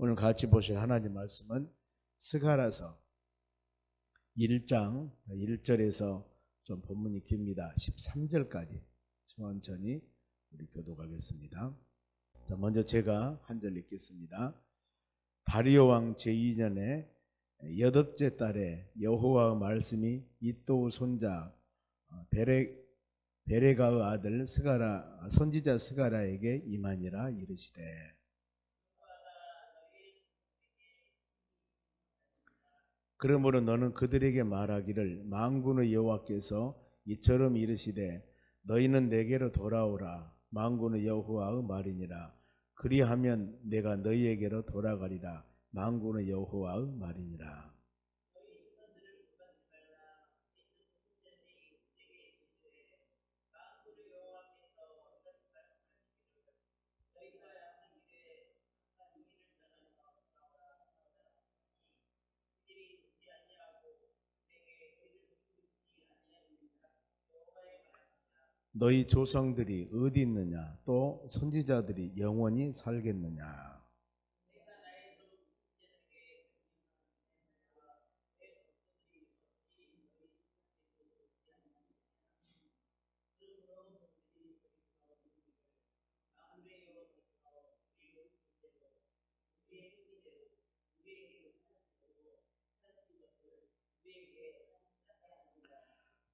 오늘 같이 보실 하나님 말씀은 스가랴서 1장 1절에서 좀 본문이 깁니다. 13절까지 천천히 우리 교독하겠습니다. 자, 먼저 제가 한 절 읽겠습니다. 다리오 왕 제2년에 여덟째 달에 여호와의 말씀이 이도 손자 베레가의 아들 선지자 스가랴에게 임하니라. 이르시되 그러므로 너는 그들에게 말하기를 만군의 여호와께서 이처럼 이르시되 너희는 내게로 돌아오라. 만군의 여호와의 말이니라. 그리하면 내가 너희에게로 돌아가리라. 만군의 여호와의 말이니라. 너희 조상들이 어디 있느냐? 또 선지자들이 영원히 살겠느냐?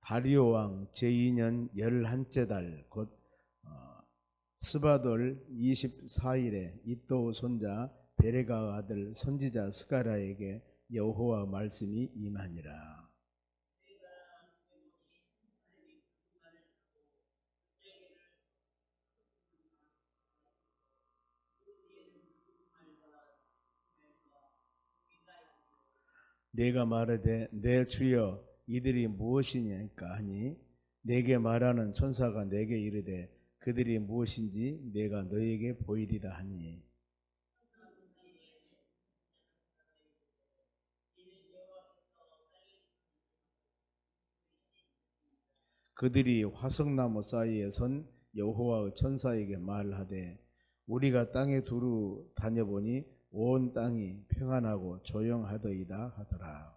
다리오 왕 제2년 11째 달 곧 스바돌 24일에 이도 손자 베레가 아들 선지자 스가랴에게 여호와 말씀이 임하니라. 내가 말하되 내 주여 이들이 무엇이냐니까 하니 내게 말하는 천사가 내게 이르되 그들이 무엇인지 내가 너에게 보이리라 하니 그들이 화석나무 사이에 선 여호와의 천사에게 말하되 우리가 땅에 두루 다녀보니 온 땅이 평안하고 조용하더이다 하더라.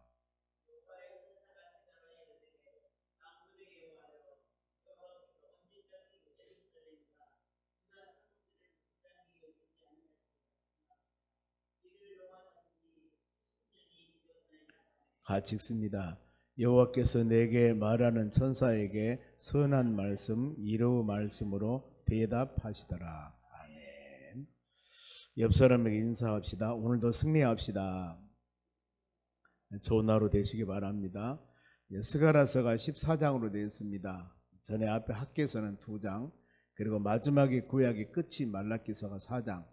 같이 읽습니다. 여호와께서 내게 말하는 천사에게 선한 말씀 이로운 말씀으로 대답하시더라. 아멘. 옆 사람에게 인사합시다. 오늘도 승리합시다. 좋은 하루 되시기 바랍니다. 스가랴서가 14장으로 되어 있습니다. 전에 앞에 학개서는 2장, 그리고 마지막에 구약의 끝이 말라기서가 4장.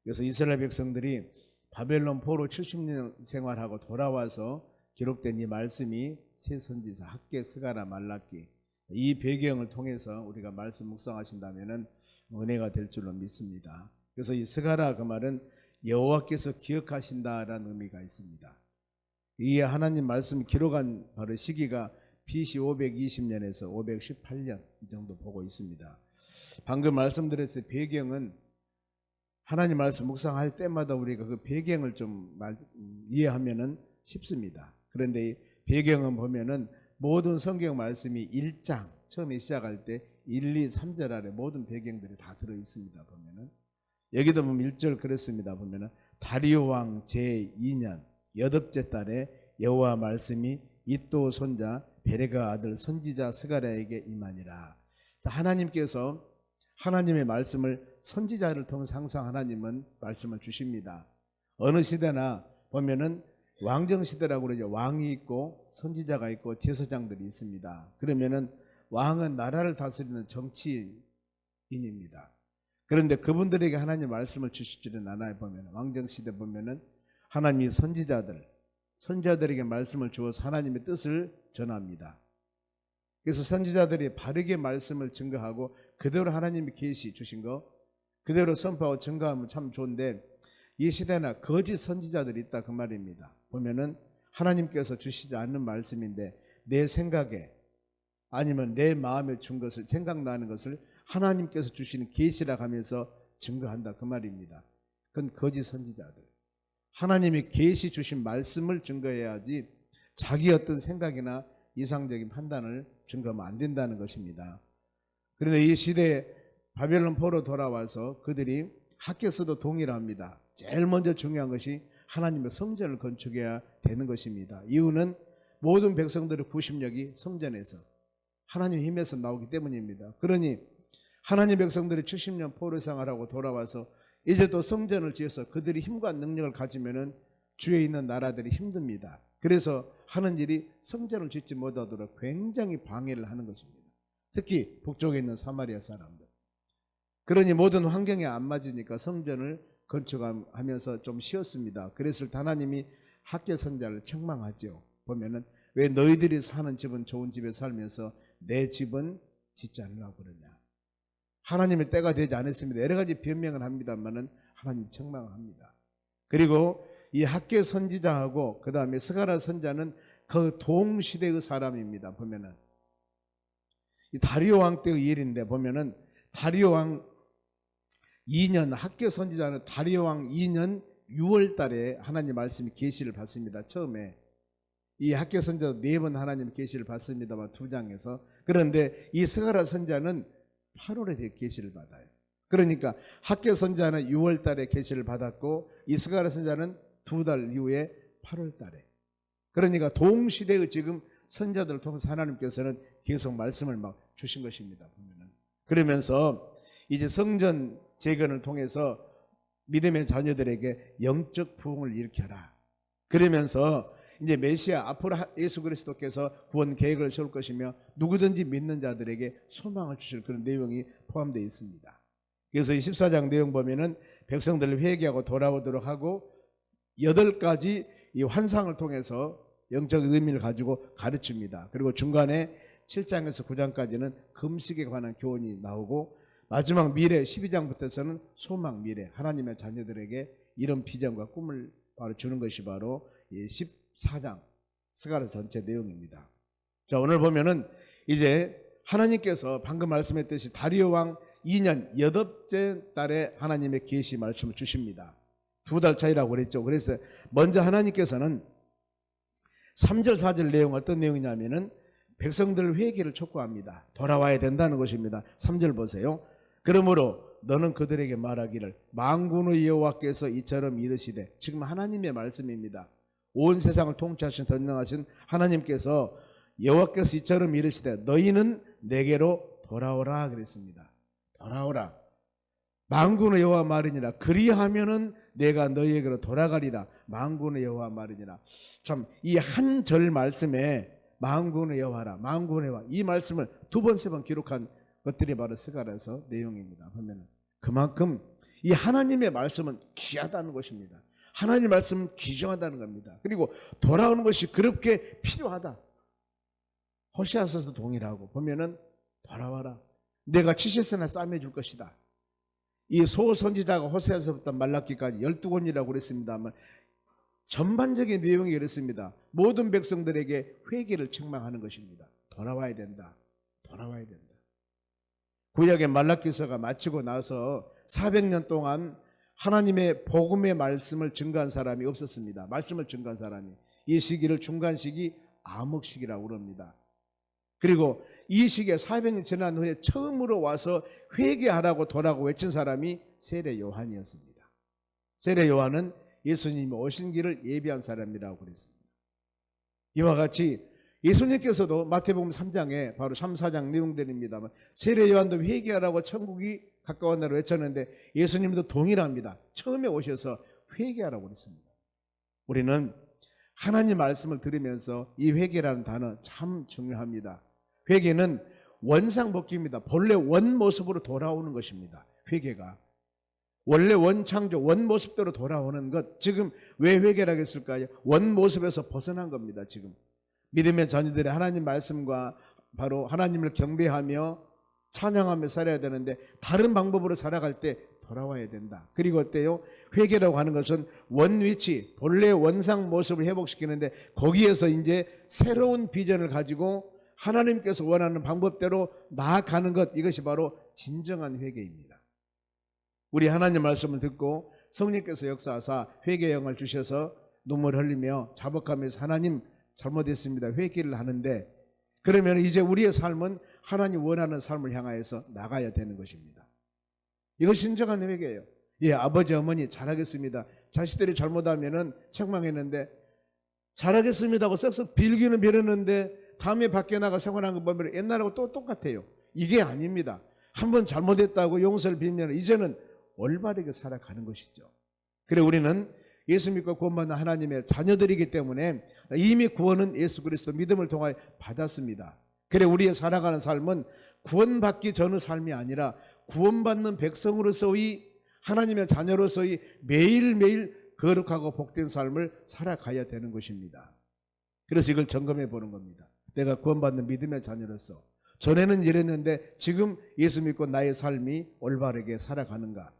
그래서 이스라엘 백성들이 바벨론 포로 70년 생활하고 돌아와서 기록된 이 말씀이 새 선지서 학개, 스가랴, 말라기, 이 배경을 통해서 우리가 말씀 묵상하신다면 은혜가 될 줄로 믿습니다. 그래서 이 스가랴 그 말은 여호와께서 기억하신다라는 의미가 있습니다. 이 하나님 말씀 기록한 바로 시기가 BC 520년에서 518년 이 정도 보고 있습니다. 방금 말씀드렸을 배경은 하나님 말씀 묵상할 때마다 우리가 그 배경을 좀 이해하면은 쉽습니다. 그런데 배경은 보면은 모든 성경 말씀이 1장 처음에 시작할 때 1, 2, 3절 아래 모든 배경들이 다 들어 있습니다. 보면은 여기도 보면 1절 그랬습니다. 보면은 다리오 왕 제2년 여덟째 달에 여호와 말씀이 이도 손자 베레가 아들 선지자 스가랴에게 임하니라. 하나님께서 하나님의 말씀을 선지자를 통해서 항상 하나님은 말씀을 주십니다. 어느 시대나 보면은 왕정시대라고 그러죠. 왕이 있고 선지자가 있고 제사장들이 있습니다. 그러면은 왕은 나라를 다스리는 정치인입니다. 그런데 그분들에게 하나님 말씀을 주시지는 않아요. 보면 왕정시대 보면은 하나님이 선지자들에게 말씀을 주어서 하나님의 뜻을 전합니다. 그래서 선지자들이 바르게 말씀을 증거하고 그대로 하나님이 계시 주신 거 그대로 선포하고 증거하면 참 좋은데 이 시대나 거짓 선지자들이 있다 그 말입니다. 보면은 하나님께서 주시지 않는 말씀인데 내 생각에 아니면 내 마음에 준 것을 생각나는 것을 하나님께서 주시는 계시라 하면서 증거한다 그 말입니다. 그건 거짓 선지자들. 하나님이 계시 주신 말씀을 증거해야지 자기 어떤 생각이나 이상적인 판단을 증거하면 안 된다는 것입니다. 그런데 이 시대에 바벨론 포로 돌아와서 그들이 학교에서도 동의를 합니다. 제일 먼저 중요한 것이 하나님의 성전을 건축해야 되는 것입니다. 이유는 모든 백성들의 구심력이 성전에서 하나님의 힘에서 나오기 때문입니다. 그러니 하나님 백성들이 70년 포로 생활하고 돌아와서 이제 또 성전을 지어서 그들이 힘과 능력을 가지면은 주위에 있는 나라들이 힘듭니다. 그래서 하는 일이 성전을 짓지 못하도록 굉장히 방해를 하는 것입니다. 특히 북쪽에 있는 사마리아 사람들. 그러니 모든 환경에 안 맞으니까 성전을 건축하면서 좀 쉬었습니다. 그랬을 때 하나님이 학개 선자를 책망하죠. 보면은 왜 너희들이 사는 집은 좋은 집에 살면서 내 집은 짓지 않으라고 그러냐. 하나님의 때가 되지 않았습니다. 여러 가지 변명을 합니다만은 하나님 책망합니다. 그리고 이 학개 선지자하고 그 다음에 스가랴 선자는 그 동시대의 사람입니다. 보면은 이 다리오 왕 때의 일인데 보면은 다리오 왕 2년 학개 선지자는 다리오 왕 2년 6월 달에 하나님 말씀이 계시를 받습니다. 처음에 이 학개 선자도 4번 하나님 계시를 받습니다만 2장에서. 그런데 이 스가랴 선자는 8월에 계시를 받아요. 그러니까 학개 선자는 6월 달에 계시를 받았고 이 스가랴 선자는 2달 이후에 8월 달에. 그러니까 동시대의 지금 선자들을 통해서 하나님께서는 계속 말씀을 막 주신 것입니다. 그러면서 이제 성전 재건을 통해서 믿음의 자녀들에게 영적 부흥을 일으켜라. 그러면서 이제 메시아 앞으로 예수 그리스도께서 구원 계획을 세울 것이며 누구든지 믿는 자들에게 소망을 주실 그런 내용이 포함되어 있습니다. 그래서 이 14장 내용 보면은 백성들을 회개하고 돌아오도록 하고 8가지 이 환상을 통해서 영적 의미를 가지고 가르칩니다. 그리고 중간에 7장에서 9장까지는 금식에 관한 교훈이 나오고 마지막 미래 12장부터서는 소망 미래 하나님의 자녀들에게 이런 비전과 꿈을 바로 주는 것이 바로 14장 스가랴 전체 내용입니다. 자, 오늘 보면은 이제 하나님께서 방금 말씀했듯이 다리오 왕 2년 8째 달에 하나님의 계시 말씀을 주십니다. 2달 차이라고 그랬죠. 그래서 먼저 하나님께서는 3절 4절 내용 어떤 내용이냐면은 백성들 회개를 촉구합니다. 돌아와야 된다는 것입니다. 3절 보세요. 그러므로 너는 그들에게 말하기를 만군의 여호와께서 이처럼 이르시되, 지금 하나님의 말씀입니다. 온 세상을 통치하신 전능하신 하나님께서 여호와께서 이처럼 이르시되 너희는 내게로 돌아오라 그랬습니다. 돌아오라. 만군의 여호와 말이니라. 그리하면은 내가 너희에게로 돌아가리라. 만군의 여호와 말이니라. 참 이 한 절 말씀에 만군의 여호와라, 만군의 여호와, 이 말씀을 2번 3번 기록한 것들이 바로 스가랴서 내용입니다. 보면은 그만큼 이 하나님의 말씀은 귀하다는 것입니다. 하나님의 말씀은 귀중하다는 겁니다. 그리고 돌아오는 것이 그렇게 필요하다. 호세아서도 동일하고 보면은 돌아와라. 내가 치실새나 싸매줄 것이다. 이 소선지자가 호세아서부터 말라기까지 12권이라고 그랬습니다만 전반적인 내용이 이렇습니다. 모든 백성들에게 회개를 책망하는 것입니다. 돌아와야 된다. 돌아와야 된다. 구약의 말라기서가 마치고 나서 400년 동안 하나님의 복음의 말씀을 증거한 사람이 없었습니다. 말씀을 증거한 사람이. 이 시기를 중간 시기 암흑시기라고 그럽니다. 그리고 이 시기에 400년 지난 후에 처음으로 와서 회개하라고 돌아오고 외친 사람이 세례 요한이었습니다. 세례 요한은 예수님이 오신 길을 예비한 사람이라고 그랬습니다. 이와 같이 예수님께서도 마태복음 3장에 바로 3, 4장 내용들입니다만 세례 요한도 회개하라고 천국이 가까웠다고 외쳤는데 예수님도 동일합니다. 처음에 오셔서 회개하라고 그랬습니다. 우리는 하나님 말씀을 들으면서 이 회개라는 단어 참 중요합니다. 회개는 원상복귀입니다. 본래 원모습으로 돌아오는 것입니다. 회개가 원래 원창조 원모습대로 돌아오는 것. 지금 왜 회개라고 했을까요? 원모습에서 벗어난 겁니다. 지금 믿음의 자녀들이 하나님 말씀과 바로 하나님을 경배하며 찬양하며 살아야 되는데 다른 방법으로 살아갈 때 돌아와야 된다. 그리고 어때요? 회개라고 하는 것은 원위치, 본래 원상 모습을 회복시키는데 거기에서 이제 새로운 비전을 가지고 하나님께서 원하는 방법대로 나아가는 것, 이것이 바로 진정한 회개입니다. 우리 하나님 말씀을 듣고 성령께서 역사하사 회개의 영을 주셔서 눈물 흘리며 자복하면서 하나님 잘못했습니다 회개를 하는데, 그러면 이제 우리의 삶은 하나님 원하는 삶을 향하여서 나가야 되는 것입니다. 이것이 진정한 회개예요. 예, 아버지 어머니 잘하겠습니다. 자식들이 잘못하면은 책망했는데 잘하겠습니다 하고 쓱쓱 빌기는 빌었는데 다음에 밖에 나가 생활하는 거 보면 옛날하고 또 똑같아요. 이게 아닙니다. 한번 잘못했다고 용서를 빌면 이제는 올바르게 살아가는 것이죠. 그래 우리는 예수 믿고 구원받는 하나님의 자녀들이기 때문에 이미 구원은 예수 그리스도 믿음을 통하여 받았습니다. 그래 우리의 살아가는 삶은 구원받기 전의 삶이 아니라 구원받는 백성으로서의 하나님의 자녀로서의 매일매일 거룩하고 복된 삶을 살아가야 되는 것입니다. 그래서 이걸 점검해 보는 겁니다. 내가 구원받는 믿음의 자녀로서 전에는 이랬는데 지금 예수 믿고 나의 삶이 올바르게 살아가는가,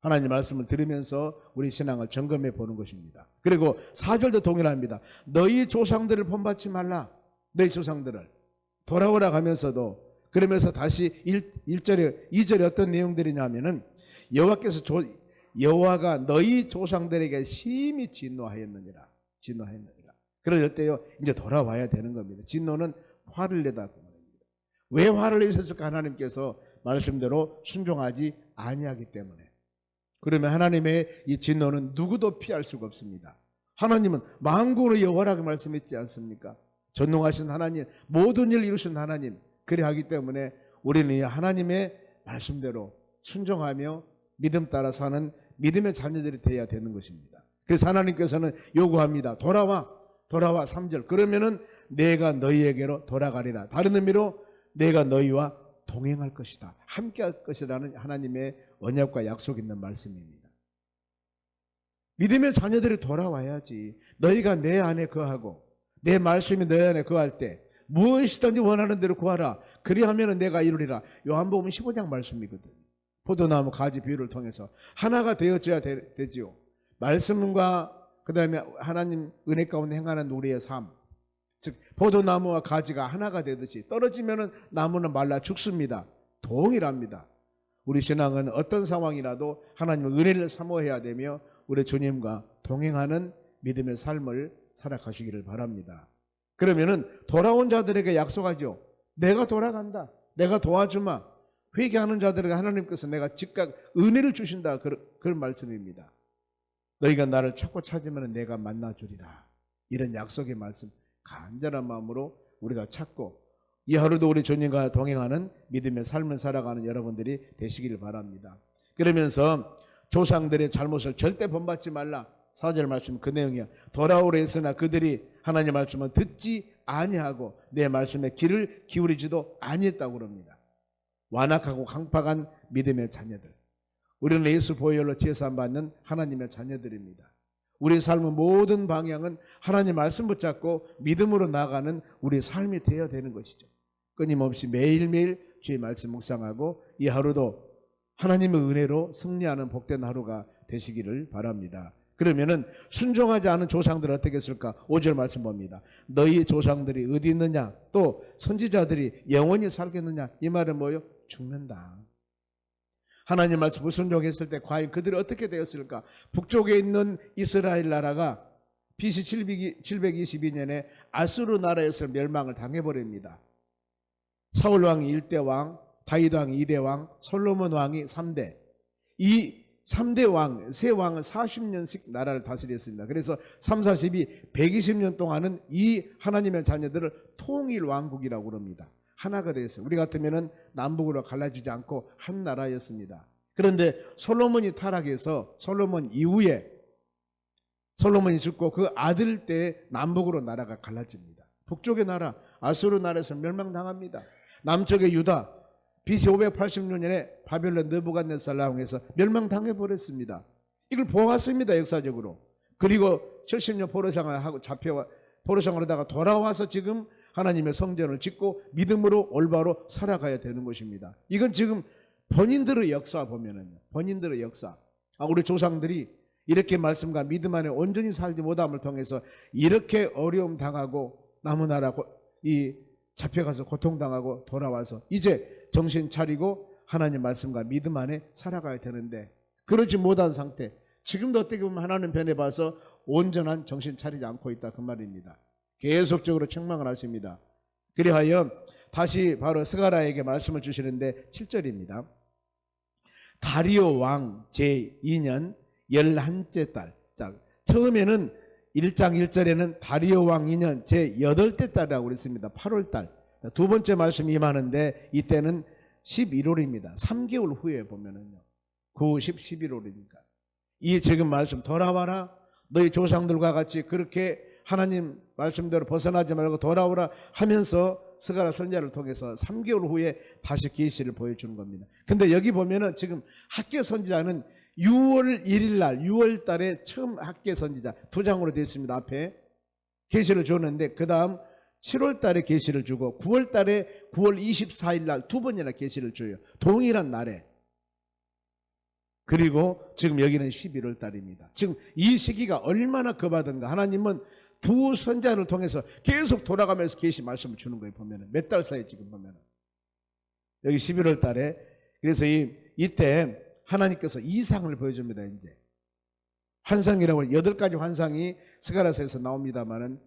하나님 말씀을 들으면서 우리 신앙을 점검해 보는 것입니다. 그리고 4절도 동일합니다. 너희 조상들을 본받지 말라. 너희 조상들을 돌아오라 하면서도, 그러면서 다시 1절에 2절에 어떤 내용들이냐면은 여호와가 너희 조상들에게 심히 진노하였느니라. 그럴 때요 이제 돌아와야 되는 겁니다. 진노는 화를 내다. 왜 화를 내셨을까? 하나님께서 말씀대로 순종하지 아니하기 때문에. 그러면 하나님의 이 진노는 누구도 피할 수가 없습니다. 하나님은 만군의 여호와라고 말씀했지 않습니까? 전능하신 하나님, 모든 일을 이루신 하나님. 그래 하기 때문에 우리는 이 하나님의 말씀대로 순종하며 믿음 따라 사는 믿음의 자녀들이 되어야 되는 것입니다. 그래서 하나님께서는 요구합니다. 돌아와 3절. 그러면은 내가 너희에게로 돌아가리라. 다른 의미로 내가 너희와 동행할 것이다. 함께 할 것이라는 하나님의 언약과 약속이 있는 말씀입니다. 믿음의 자녀들이 돌아와야지. 너희가 내 안에 거하고 내 말씀이 너희 안에 거할 때 무엇이든지 원하는 대로 구하라. 그리하면 내가 이루리라. 요한복음 15장 말씀이거든요. 포도나무 가지 비유를 통해서 하나가 되어져야 되지요. 말씀과 그 다음에 하나님 은혜 가운데 행하는 우리의 삶, 즉 포도나무와 가지가 하나가 되듯이 떨어지면 나무는 말라 죽습니다. 동일합니다. 우리 신앙은 어떤 상황이라도 하나님의 은혜를 사모해야 되며 우리 주님과 동행하는 믿음의 삶을 살아가시기를 바랍니다. 그러면은 돌아온 자들에게 약속하죠. 내가 돌아간다. 내가 도와주마. 회개하는 자들에게 하나님께서 내가 즉각 은혜를 주신다. 그런 말씀입니다. 너희가 나를 찾고 찾으면 내가 만나주리라. 이런 약속의 말씀 간절한 마음으로 우리가 찾고 이 하루도 우리 주님과 동행하는 믿음의 삶을 살아가는 여러분들이 되시기를 바랍니다. 그러면서 조상들의 잘못을 절대 본받지 말라. 4절 말씀 그 내용이야. 돌아오라 했으나 그들이 하나님의 말씀을 듣지 아니하고 내 말씀에 귀를 기울이지도 아니했다고 그럽니다. 완악하고 강팍한 믿음의 자녀들. 우리는 예수 보혈로 제사받는 하나님의 자녀들입니다. 우리 삶의 모든 방향은 하나님 말씀 붙잡고 믿음으로 나가는 우리 삶이 되어야 되는 것이죠. 끊임없이 매일매일 주의 말씀 묵상하고 이 하루도 하나님의 은혜로 승리하는 복된 하루가 되시기를 바랍니다. 그러면은 순종하지 않은 조상들은 어떻게 했을까? 5절 말씀 봅니다. 너희 조상들이 어디 있느냐? 또 선지자들이 영원히 살겠느냐? 이 말은 뭐예요? 죽는다. 하나님 말씀 불순종했을 때 과연 그들이 어떻게 되었을까? 북쪽에 있는 이스라엘 나라가 BC 722년에 아수르 나라에서 멸망을 당해버립니다. 사울 왕이 1대 왕, 다윗 왕이 2대 왕, 솔로몬 왕이 3대. 이 3대 왕, 세 왕은 40년씩 나라를 다스렸습니다. 그래서 3, 40이 120년 동안은 이 하나님의 자녀들을 통일 왕국이라고 그럽니다. 하나가 되었어요. 우리 같으면은 남북으로 갈라지지 않고 한 나라였습니다. 그런데 솔로몬이 타락해서 솔로몬 이후에 솔로몬이 죽고 그 아들 때 남북으로 나라가 갈라집니다. 북쪽의 나라 아수르 나라에서 멸망당합니다. 남쪽의 유다 BC 586년에 바벨론 느부갓네살 왕에서 멸망당해버렸습니다. 이걸 보았습니다. 역사적으로. 그리고 70년 포로생활을 하고 포로생활을 하다가 돌아와서 지금 하나님의 성전을 짓고 믿음으로 올바로 살아가야 되는 것입니다. 이건 지금 본인들의 역사 보면은 본인들의 역사. 우리 조상들이 이렇게 말씀과 믿음 안에 온전히 살지 못함을 통해서 이렇게 어려움 당하고 남은 나라 잡혀가서 고통당하고 돌아와서 이제 정신 차리고 하나님 말씀과 믿음 안에 살아가야 되는데 그러지 못한 상태, 지금도 어떻게 보면 하나님 편에 봐서 온전한 정신 차리지 않고 있다 그 말입니다. 계속적으로 책망을 하십니다. 그리하여 다시 바로 스가랴에게 말씀을 주시는데 7절입니다. 다리오 왕 제2년 11째 달. 자, 처음에는 1장 1절에는 다리오 왕 2년 제8째 달이라고 그랬습니다. 8월 달. 두 번째 말씀이 임하는데 이때는 11월입니다. 3개월 후에 보면은요. 9, 10, 11월이니까. 이 지금 말씀 돌아와라. 너희 조상들과 같이 그렇게 하나님 말씀대로 벗어나지 말고 돌아오라 하면서 스가랴 선지자를 통해서 3개월 후에 다시 계시를 보여주는 겁니다. 근데 여기 보면은 지금 학계 선지자는 6월 1일 날 6월 달에 처음 학계 선지자 2장으로 되어 있습니다. 앞에 계시를 줬는데 그 다음 7월 달에 계시를 주고 9월 달에 9월 24일 날 두 번이나 계시를 줘요. 동일한 날에. 그리고 지금 여기는 11월 달입니다. 지금 이 시기가 얼마나 급하던가. 하나님은 두 선자를 통해서 계속 돌아가면서 계시 말씀을 주는 거예요. 보면은 몇 달 사이 지금 보면은 여기 11월 달에. 그래서 이때 하나님께서 이상을 보여줍니다. 이제 환상이라고 8가지 환상이 스가랴서에서 나옵니다만은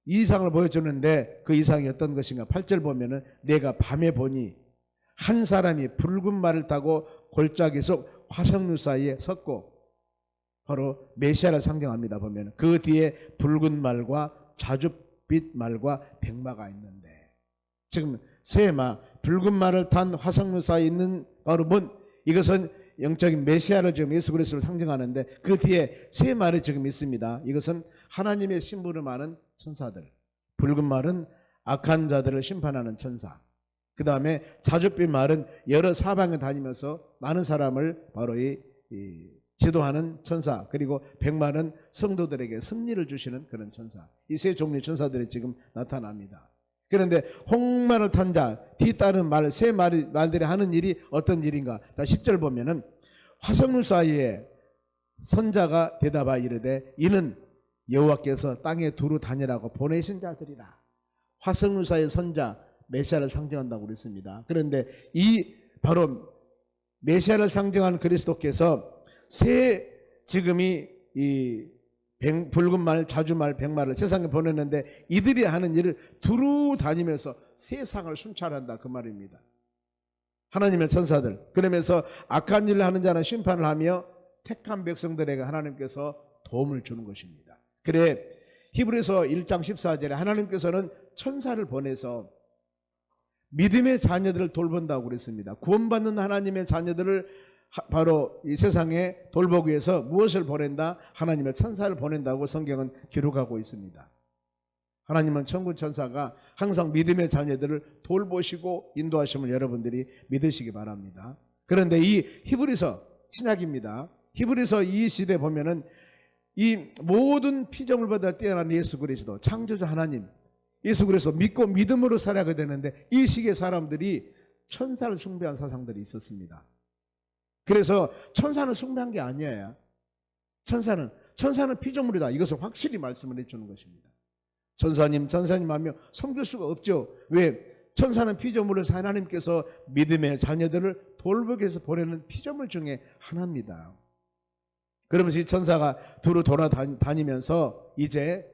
이상을 보여주는데 그 이상이 어떤 것인가. 8절 보면은 내가 밤에 보니 한 사람이 붉은 말을 타고 골짜기 속 화석류 사이에 섰고, 바로 메시아를 상징합니다. 보면 그 뒤에 붉은 말과 자줏빛 말과 백마가 있는데, 지금 세마 붉은 말을 탄 화석류 사이에 있는 바로 이것은 영적인 메시아를 지금 예수 그리스도를 상징하는데 그 뒤에 세 말이 지금 있습니다. 이것은 하나님의 심부름 많은 천사들. 붉은 말은 악한 자들을 심판하는 천사. 그 다음에 자줏빛 말은 여러 사방에 다니면서 많은 사람을 바로 지도하는 천사. 그리고 백말은 성도들에게 승리를 주시는 그런 천사. 이 세 종류의 천사들이 지금 나타납니다. 그런데 홍말을 탄 자, 뒤따른 말, 세 말들이 하는 일이 어떤 일인가? 10절 보면은 화석류 사이에 선자가 대답하여 이르되 이는 여호와께서 땅에 두루 다니라고 보내신 자들이라. 화석류 사이의 선자, 메시아를 상징한다고 그랬습니다. 그런데 이 바로 메시아를 상징하는 그리스도께서 지금이 이 붉은 말, 자주말, 백말을 세상에 보냈는데 이들이 하는 일을 두루 다니면서 세상을 순찰한다 그 말입니다. 하나님의 천사들. 그러면서 악한 일을 하는 자는 심판을 하며 택한 백성들에게 하나님께서 도움을 주는 것입니다. 그래 히브리서 1장 14절에 하나님께서는 천사를 보내서 믿음의 자녀들을 돌본다고 그랬습니다. 구원받는 하나님의 자녀들을 바로 이 세상에 돌보기 위해서 무엇을 보낸다? 하나님의 천사를 보낸다고 성경은 기록하고 있습니다. 하나님은 천군 천사가 항상 믿음의 자녀들을 돌보시고 인도하심을 여러분들이 믿으시기 바랍니다. 그런데 이 히브리서 신약입니다. 히브리서 이 시대 보면은 이 모든 피조물보다 뛰어난 예수 그리스도 창조주 하나님 예수 그리스도 믿고 믿음으로 살아가게 되는데 이 시기의 사람들이 천사를 숭배한 사상들이 있었습니다. 그래서 천사는 숭배한 게 아니에요. 천사는 피조물이다. 이것을 확실히 말씀을 해주는 것입니다. 천사님 하며 섬길 수가 없죠. 왜? 천사는 피조물을 하나님께서 믿음의 자녀들을 돌보기 위해서 보내는 피조물 중에 하나입니다. 그러면서 이 천사가 두루 돌아다니면서 이제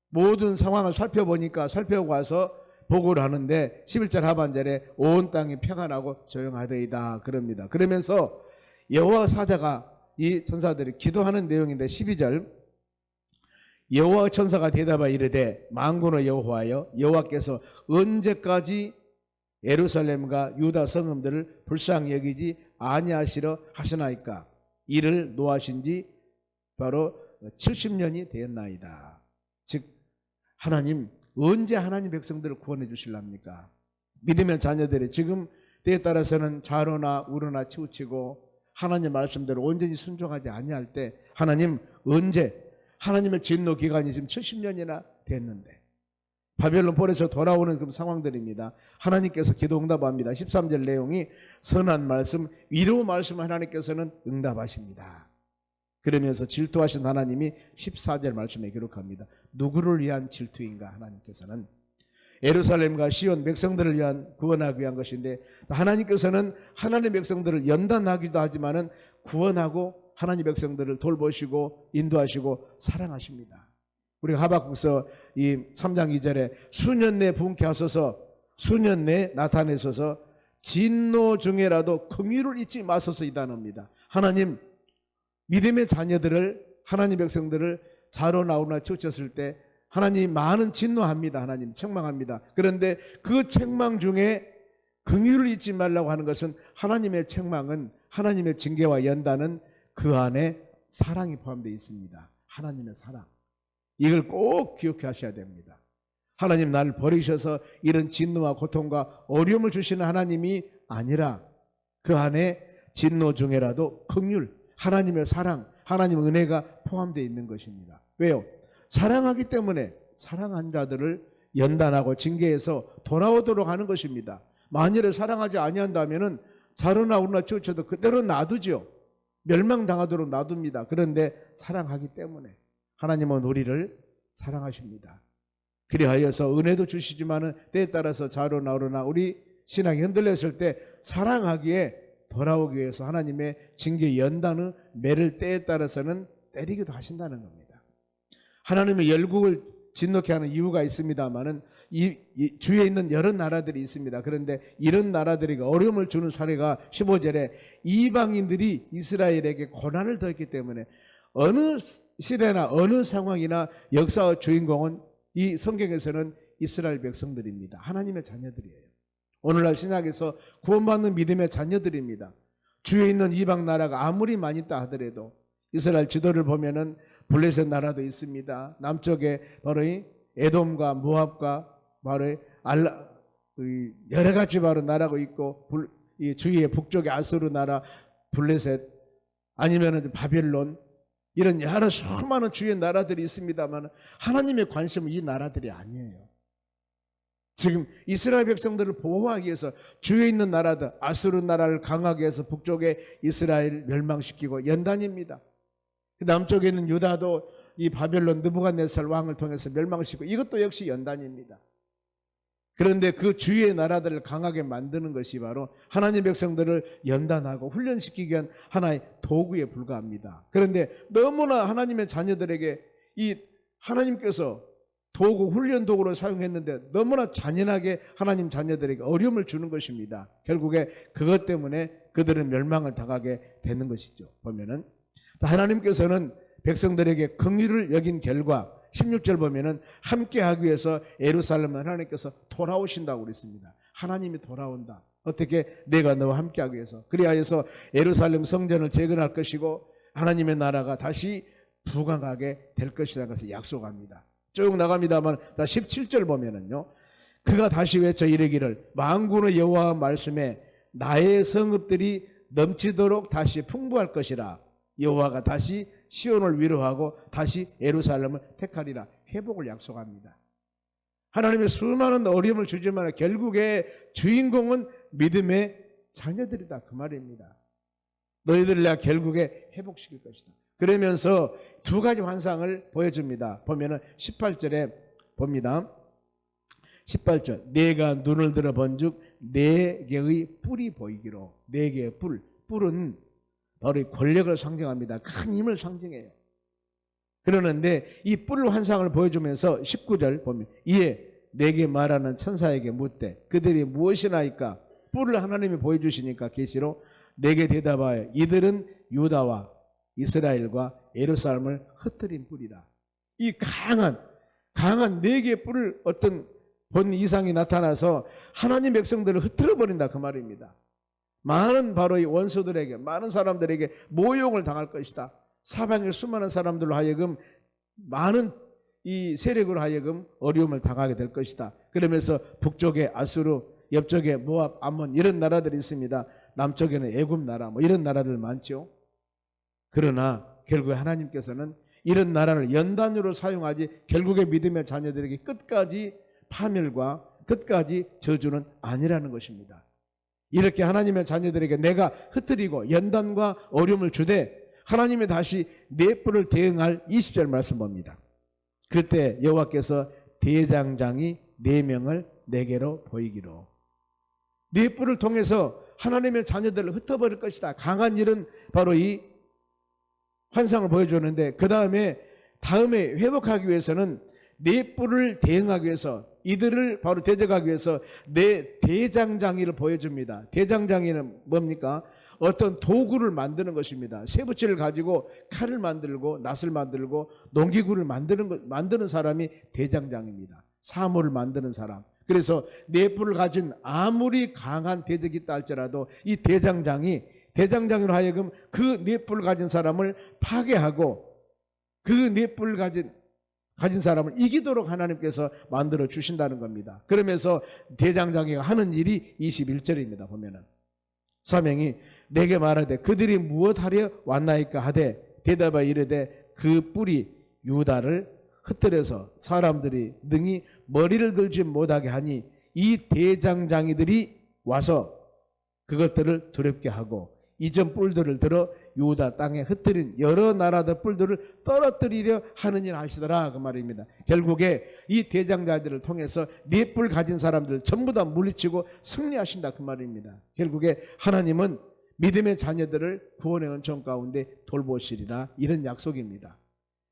모든 상황을 살펴보고 와서 보고를 하는데 11절 하반절에 온 땅이 평안하고 조용하되이다 그럽니다. 그러면서 여호와 사자가 이 천사들이 기도하는 내용인데 12절 여호와 천사가 대답하여 이르되 만군의 여호와여 여호와께서 언제까지 예루살렘과 유다 성읍들을 불쌍히 여기지 아니하시려 하시나이까. 이를 노하신 지 바로 70년이 되었나이다. 즉 하나님 언제 하나님 백성들을 구원해 주실랍니까? 믿으면 자녀들이 지금 때에 따라서는 좌로나 우로나 치우치고 하나님 말씀대로 온전히 순종하지 아니할 때 하나님 언제 하나님의 진노 기간이 지금 70년이나 됐는데 바벨론 폴에서 돌아오는 그 상황들입니다. 하나님께서 기도 응답합니다. 13절 내용이 선한 말씀, 위로 말씀 하나님께서는 응답하십니다. 그러면서 질투하신 하나님이 14절 말씀에 기록합니다. 누구를 위한 질투인가? 하나님께서는 예루살렘과 시온 백성들을 위한 구원하기 위한 것인데 하나님께서는 하나님의 백성들을 연단하기도 하지만은 구원하고 하나님 백성들을 돌보시고 인도하시고 사랑하십니다. 우리가 하박국서 이 3장 2절에 수년 내 분케 하소서, 수년 내 나타내소서, 진노 중에라도 긍휼을 잊지 마소서 이단합니다. 하나님 믿음의 자녀들을, 하나님 백성들을 자로 나오나 치우쳤을 때 하나님 많은 진노합니다. 하나님 책망합니다. 그런데 그 책망 중에 긍휼을 잊지 말라고 하는 것은 하나님의 책망은, 하나님의 징계와 연단은 그 안에 사랑이 포함되어 있습니다. 하나님의 사랑. 이걸 꼭 기억해 하셔야 됩니다. 하나님 나를 버리셔서 이런 진노와 고통과 어려움을 주시는 하나님이 아니라 그 안에 진노 중에라도 긍휼, 하나님의 사랑, 하나님의 은혜가 포함되어 있는 것입니다. 왜요? 사랑하기 때문에 사랑한 자들을 연단하고 징계해서 돌아오도록 하는 것입니다. 만일에 사랑하지 아니한다면은 자로나 우나 치우쳐도 그대로 놔두죠. 멸망당하도록 놔둡니다. 그런데 사랑하기 때문에 하나님은 우리를 사랑하십니다. 그리하여서 은혜도 주시지만은 때에 따라서 자로나 우나 우리 신앙이 흔들렸을 때 사랑하기에 돌아오기 위해서 하나님의 징계 연단의 매를 때에 따라서는 때리기도 하신다는 겁니다. 하나님의 열국을 진노케 하는 이유가 있습니다만은 이 주위에 있는 여러 나라들이 있습니다. 그런데 이런 나라들에게 어려움을 주는 사례가 15절에 이방인들이 이스라엘에게 고난을 더했기 때문에 어느 시대나 어느 상황이나 역사의 주인공은 이 성경에서는 이스라엘 백성들입니다. 하나님의 자녀들이에요. 오늘날 신약에서 구원받는 믿음의 자녀들입니다. 주위에 있는 이방 나라가 아무리 많이 있다 하더라도 이스라엘 지도를 보면은 블레셋 나라도 있습니다. 남쪽에 바로 이 에돔과 모압과 바로 여러 가지 바로 나라가 있고, 이 주위에 북쪽에 아수르 나라, 블레셋, 아니면은 바벨론, 이런 여러 수많은 주위의 나라들이 있습니다만 하나님의 관심은 이 나라들이 아니에요. 지금 이스라엘 백성들을 보호하기 위해서 주위에 있는 나라들, 아수르 나라를 강하게 해서 북쪽에 이스라엘 멸망시키고 연단입니다. 남쪽에 있는 유다도 이 바벨론 느부갓네살 왕을 통해서 멸망시키고 이것도 역시 연단입니다. 그런데 그 주위의 나라들을 강하게 만드는 것이 바로 하나님 백성들을 연단하고 훈련시키기 위한 하나의 도구에 불과합니다. 그런데 너무나 하나님의 자녀들에게 이 하나님께서 도구, 훈련 도구로 사용했는데 너무나 잔인하게 하나님 자녀들에게 어려움을 주는 것입니다. 결국에 그것 때문에 그들은 멸망을 당하게 되는 것이죠. 보면은 하나님께서는 백성들에게 긍휼을 여긴 결과 16절 보면은 함께 하기 위해서 예루살렘을 하나님께서 돌아오신다고 그랬습니다. 하나님이 돌아온다. 어떻게? 내가 너와 함께 하기 위해서. 그리하여서 예루살렘 성전을 재건할 것이고 하나님의 나라가 다시 부강하게 될 것이라는 것을 약속합니다. 쭉 나갑니다만, 자 17절 보면은요, 그가 다시 외쳐 이르기를 만군의 여호와 말씀에 나의 성읍들이 넘치도록 다시 풍부할 것이라. 여호와가 다시 시온을 위로하고 다시 예루살렘을 택하리라. 회복을 약속합니다. 하나님의 수많은 어려움을 주지만 결국에 주인공은 믿음의 자녀들이다, 그 말입니다. 너희들을 내가 결국에 회복시킬 것이다. 그러면서 두 가지 환상을 보여줍니다. 보면은 18절에 봅니다. 18절, 내가 눈을 들어 본즉 네 개의 뿔이 보이기로. 네 개의 뿔은 바로 권력을 상징합니다. 큰 힘을 상징해요. 그러는데 이 뿔 환상을 보여주면서 19절 보면 이에 내게 말하는 천사에게 묻되 그들이 무엇이나이까. 뿔을 하나님이 보여주시니까 계시로 내게 대답하여 이들은 유다와 이스라엘과 예루살렘을 흩뜨린 뿔이라. 이 강한 네 개의 뿔을 어떤 본 이상이 나타나서 하나님 백성들을 흩뜨려 버린다, 그 말입니다. 많은 바로 이 원수들에게, 많은 사람들에게 모욕을 당할 것이다. 사방의 수많은 사람들로 하여금, 많은 이 세력으로 하여금 어려움을 당하게 될 것이다. 그러면서 북쪽에 아수르, 옆쪽에 모압, 암몬 이런 나라들이 있습니다. 남쪽에는 애굽 나라, 뭐 이런 나라들 많죠. 그러나 결국에 하나님께서는 이런 나라를 연단으로 사용하지 결국에 믿음의 자녀들에게 끝까지 파멸과 끝까지 저주는 아니라는 것입니다. 이렇게 하나님의 자녀들에게 내가 흩뜨리고 연단과 어려움을 주되 하나님이 다시 네 뿔을 대응할 20절 말씀 봅니다. 그때 여호와께서 대장장이 4명을 내게로 보이기로. 네 뿔을 통해서 하나님의 자녀들을 흩어버릴 것이다. 강한 일은 바로 이 환상을 보여주는데 그 다음에 회복하기 위해서는 네 뿔을 대응하기 위해서 이들을 바로 대적하기 위해서 내 대장장이를 보여줍니다. 대장장이는 뭡니까? 어떤 도구를 만드는 것입니다. 쇠붙이를 가지고 칼을 만들고 낫을 만들고 농기구를 만드는 사람이 대장장입니다. 사물을 만드는 사람. 그래서 네 뿔을 가진 아무리 강한 대적이 있다 할지라도 이 대장장이로 하여금 그 네 뿔을 가진 사람을 파괴하고 그 네 뿔을 가진 사람을 이기도록 하나님께서 만들어 주신다는 겁니다. 그러면서 대장장이가 하는 일이 21절입니다. 보면은 사명이 내게 말하되 그들이 무엇하려 왔나이까 하되 대답하여 이르되 그 뿔이 유다를 흩뜨려서 사람들이 능히 머리를 들지 못하게 하니 이 대장장이들이 와서 그것들을 두렵게 하고 이전 뿔들을 들어 유다 땅에 흩뜨린 여러 나라들 뿔들을 떨어뜨리려 하는 일 하시더라 그 말입니다. 결국에 이 대장자들을 통해서 네 뿔 가진 사람들 전부 다 물리치고 승리하신다 그 말입니다. 결국에 하나님은 믿음의 자녀들을 구원의 은총 가운데 돌보시리라 이런 약속입니다.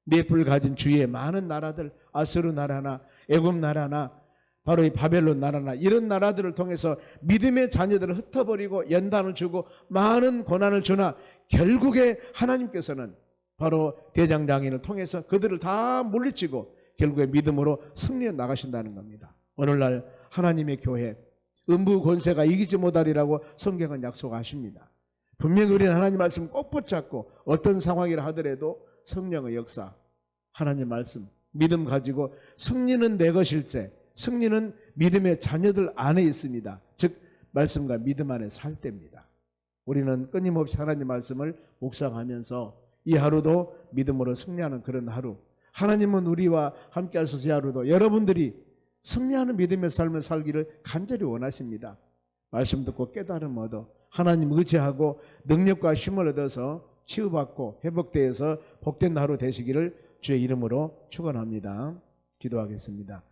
네 뿔 가진 주위의 많은 나라들 아수르 나라나 애굽 나라나 바로 이 바벨론 나라나 이런 나라들을 통해서 믿음의 자녀들을 흩어버리고 연단을 주고 많은 고난을 주나 결국에 하나님께서는 바로 대장장이를 통해서 그들을 다 물리치고 결국에 믿음으로 승리해 나가신다는 겁니다. 오늘날 하나님의 교회 음부 권세가 이기지 못하리라고 성경은 약속하십니다. 분명히 우리는 하나님 말씀 꼭 붙잡고 어떤 상황이라 하더라도 성령의 역사 하나님 말씀 믿음 가지고 승리는 내 것일세 승리는 믿음의 자녀들 안에 있습니다. 즉 말씀과 믿음 안에 살 때입니다. 우리는 끊임없이 하나님 말씀을 묵상하면서 이 하루도 믿음으로 승리하는 그런 하루 하나님은 우리와 함께 하셔서 이 하루도 여러분들이 승리하는 믿음의 삶을 살기를 간절히 원하십니다. 말씀 듣고 깨달음 얻어 하나님 의지하고 능력과 힘을 얻어서 치유받고 회복되어서 복된 하루 되시기를 주의 이름으로 축원합니다. 기도하겠습니다.